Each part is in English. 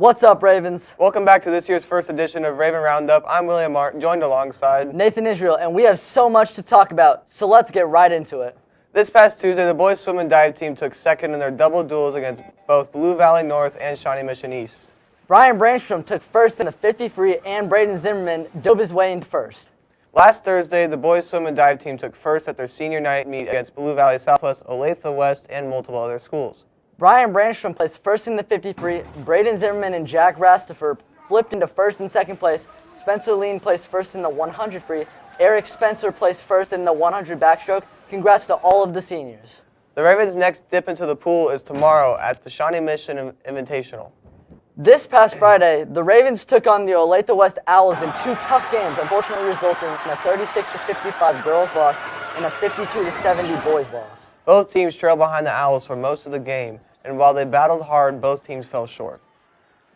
What's up, Ravens? Welcome back to this year's first edition of Raven Roundup. I'm William Martin, joined alongside Nathan Israel, and we have so much to talk about, so let's get right into it. This past Tuesday, the boys swim and dive team took second in their double duels against both Blue Valley North and Shawnee Mission East. Brian Brandstrom took first in the 50 free, and Braden Zimmerman dove his way into first. Last Thursday, the boys swim and dive team took first at their senior night meet against Blue Valley Southwest, Olathe West, and multiple other schools. Brian Brandstrom placed first in the 50 free, Braden Zimmerman and Jack Rastifer flipped into first and second place, Spencer Lean placed first in the 100 free, Eric Spencer placed first in the 100 backstroke. Congrats to all of the seniors. The Ravens' next dip into the pool is tomorrow at the Shawnee Mission Invitational. This past Friday, the Ravens took on the Olathe West Owls in two tough games, unfortunately resulting in a 36-55 girls loss and a 52-70 boys loss. Both teams trailed behind the Owls for most of the game, and while they battled hard, both teams fell short.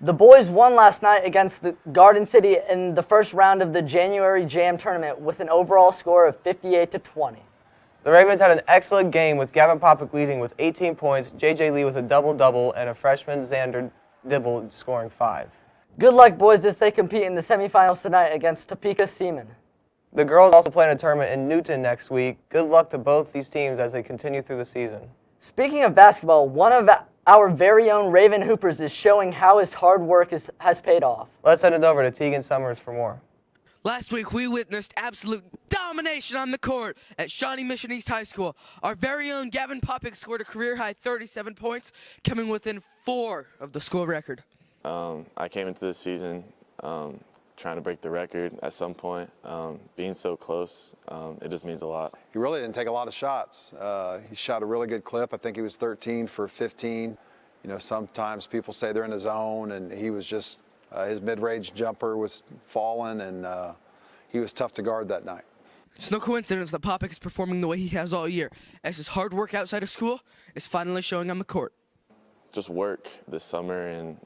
The boys won last night against the Garden City in the first round of the January Jam tournament with an overall score of 58-20. The Ravens had an excellent game with Gavin Popick leading with 18 points, J.J. Lee with a double-double, and a freshman Xander Dibble scoring 5. Good luck, boys, as they compete in the semifinals tonight against Topeka Seaman. The girls also play in a tournament in Newton next week. Good luck to both these teams as they continue through the season. Speaking of basketball, one of our very own Raven Hoopers is showing how his hard work has paid off. Let's send it over to Tegan Summers for more. Last week, we witnessed absolute domination on the court at Shawnee Mission East High School. Our very own Gavin Popick scored a career-high 37 points, coming within 4 of the school record. I came into this season trying to break the record at some point. Being so close, it just means a lot. He really didn't take a lot of shots. He shot a really good clip. I think he was 13 for 15. You know, sometimes people say they're in the zone, and he was just his mid-range jumper was falling, and he was tough to guard that night. It's no coincidence that Popick is performing the way he has all year, as his hard work outside of school is finally showing on the court. Just work this summer, and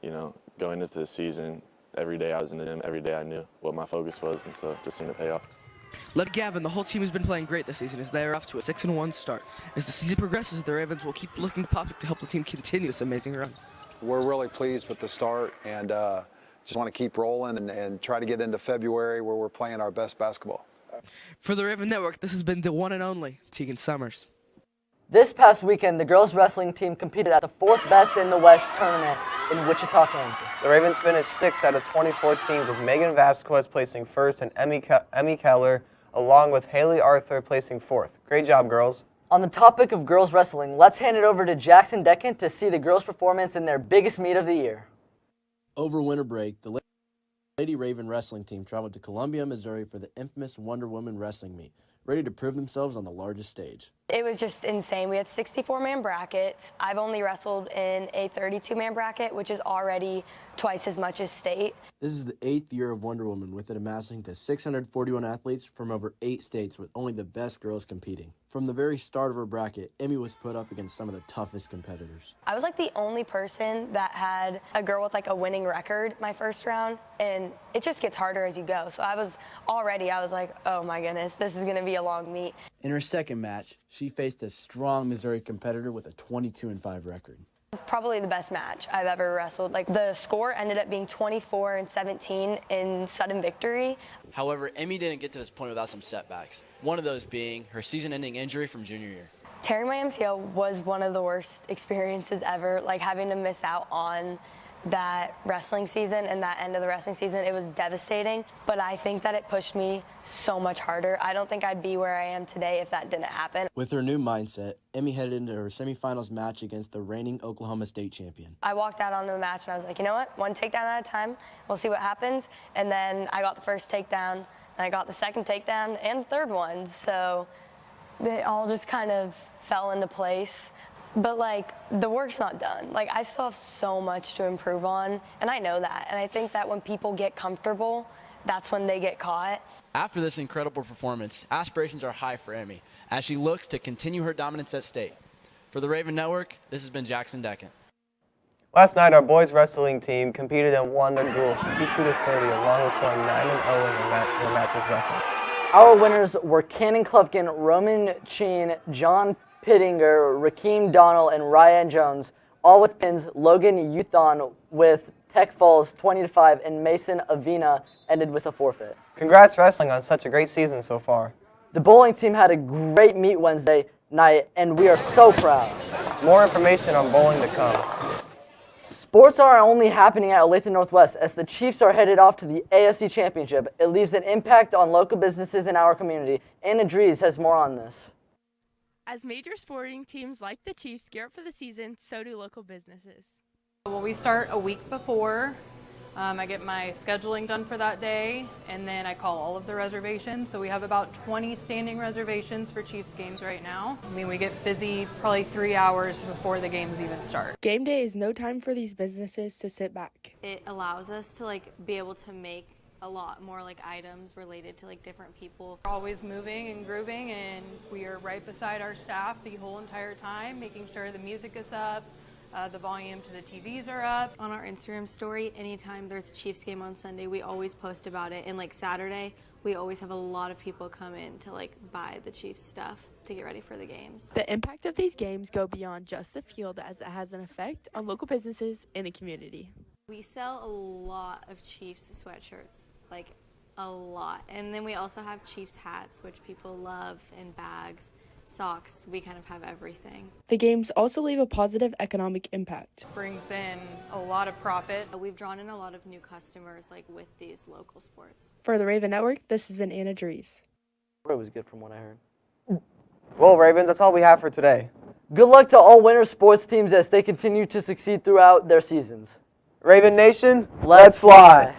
going into the season, every day I was in the gym, every day I knew what my focus was, and so just seemed to pay off. Led Gavin, the whole team has been playing great this season as they are off to a 6-1 start. As the season progresses, the Ravens will keep looking to Popick to help the team continue this amazing run. We're really pleased with the start, and just want to keep rolling and try to get into February where we're playing our best basketball. For the Raven Network, this has been the one and only Tegan Summers. This past weekend, the girls wrestling team competed at the 4th Best in the West tournament in Wichita, Kansas. The Ravens finished 6th out of 24 teams, with Megan Vasquez placing 1st and Emmy Keller, along with Haley Arthur placing 4th. Great job, girls. On the topic of girls wrestling, let's hand it over to Jackson Decken to see the girls' performance in their biggest meet of the year. Over winter break, the Lady Raven wrestling team traveled to Columbia, Missouri for the infamous Wonder Woman wrestling meet, ready to prove themselves on the largest stage. It was just insane. We had 64-man brackets. I've only wrestled in a 32-man bracket, which is already twice as much as state. This is the 8th year of Wonder Woman, with it amassing to 641 athletes from over 8 states, with only the best girls competing. From the very start of her bracket, Emmy was put up against some of the toughest competitors. I was like the only person that had a girl with like a winning record my first round, and it just gets harder as you go. So I was like, oh my goodness, this is gonna be a long meet. In her second match, she faced a strong Missouri competitor with a 22-5 record. It's probably the best match I've ever wrestled. Like, the score ended up being 24-17 in sudden victory. However, Emmy didn't get to this point without some setbacks, one of those being her season-ending injury from junior year. Tearing my MCL was one of the worst experiences ever, like having to miss out on that wrestling season and that end of the wrestling season. It was devastating, but I think that it pushed me so much harder. I don't think I'd be where I am today if that didn't happen. With her new mindset, Emmy headed into her semifinals match against the reigning Oklahoma State champion. I walked out onto the match and I was like, you know what, one takedown at a time, we'll see what happens. And then I got the first takedown, and I got the second takedown and the third one. So they all just kind of fell into place. But, like, the work's not done. Like, I still have so much to improve on, and I know that. And I think that when people get comfortable, that's when they get caught. After this incredible performance, aspirations are high for Emmy as she looks to continue her dominance at state. For the Raven Network, this has been Jackson Decken. Last night, our boys wrestling team competed and won their duel 52-30, along with going 9-0 in their matches wrestled. Our winners were Cannon Klufkin, Roman Cheen, John Pittinger, Rakeem Donnell, and Ryan Jones, all with pins. Logan Youthon with Tech Falls 20-5, and Mason Avena ended with a forfeit. Congrats wrestling on such a great season so far. The bowling team had a great meet Wednesday night, and we are so proud. More information on bowling to come. Sports are only happening at Olathe Northwest as the Chiefs are headed off to the AFC Championship. It leaves an impact on local businesses in our community. Anna Dries has more on this. As major sporting teams like the Chiefs gear up for the season, so do local businesses. Well, we start a week before. I get my scheduling done for that day, and then I call all of the reservations. So we have about 20 standing reservations for Chiefs games right now. I mean, we get busy probably 3 hours before the games even start. Game day is no time for these businesses to sit back. It allows us to be able to make a lot more items related to different people. We're always moving and grooving, and we are right beside our staff the whole entire time, making sure the music is up, the volume to the TVs are up. On our Instagram story, anytime there's a Chiefs game on Sunday, we always post about it. And Saturday, we always have a lot of people come in to buy the Chiefs stuff to get ready for the games. The impact of these games go beyond just the field, as it has an effect on local businesses in the community. We sell a lot of Chiefs sweatshirts, a lot. And then we also have Chiefs hats, which people love, and bags. Socks, we kind of have everything. The games also leave a positive economic impact. Brings in a lot of profit. We've drawn in a lot of new customers with these local sports. For the Raven Network, this has been Anna Dries. It was good from what I heard. Well, Ravens, that's all we have for today. Good luck to all winter sports teams as they continue to succeed throughout their seasons. Raven Nation, Let's fly!